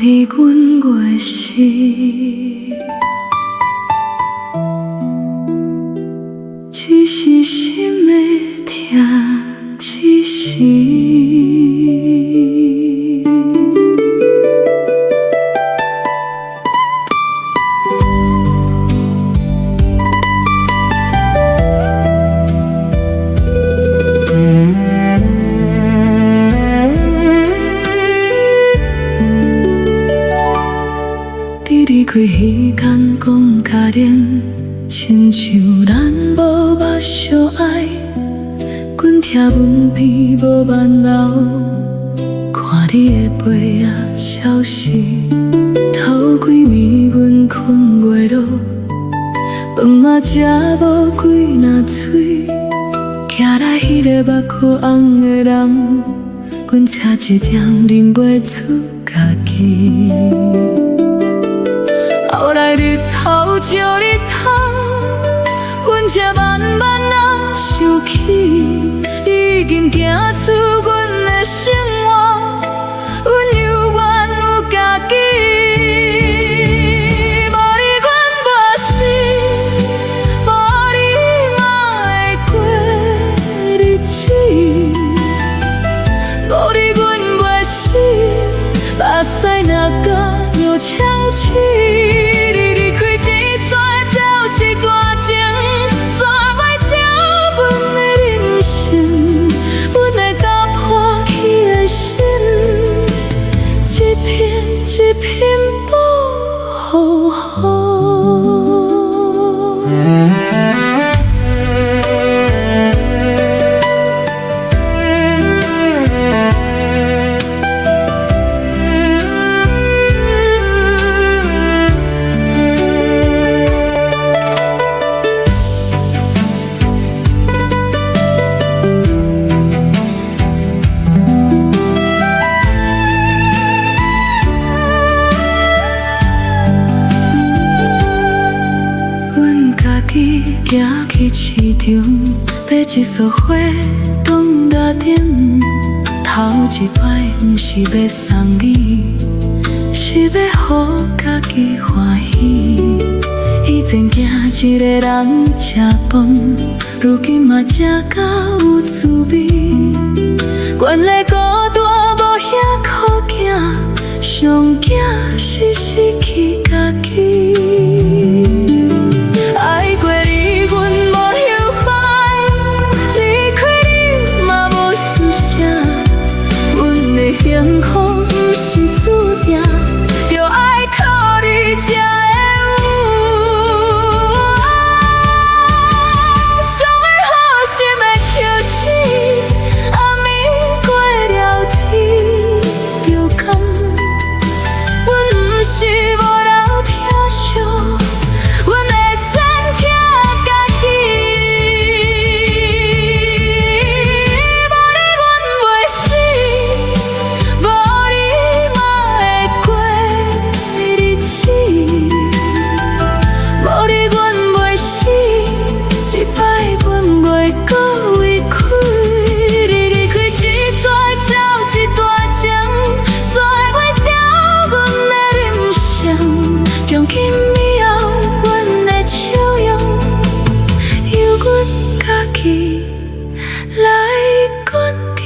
머리 군 것이只是心的疼一时。离开彼间讲可怜，亲像咱无目相爱。阮徛阮边无慢流，看你的背仔消失。头几暝阮困袂落，饭嘛食无几若嘴。徛来迄个目眶红的人，阮差一点认袂出家己。后来日头照日头，阮才慢慢啊想起，你已经行出阮的生活，阮犹原有家己。无你阮无死，无你嘛会过日子，无你阮袂死，目屎若甲尿呛起。一片保护行去市场，买一束花当打点。头一摆不是要送你，是要予家己欢喜。以前惊一个人吃饭，如今嘛食甲有滋味。原来孤单无遐可惊，上惊是失去家己。爱过你，阮无后悔；离开你嘛无思啥。阮的幸福不是注定，就爱靠你才会有。上会好心的笑醒，暗暝过了天，就感阮不是无留疼惜。从今以后，阮的笑容由阮家己来决定。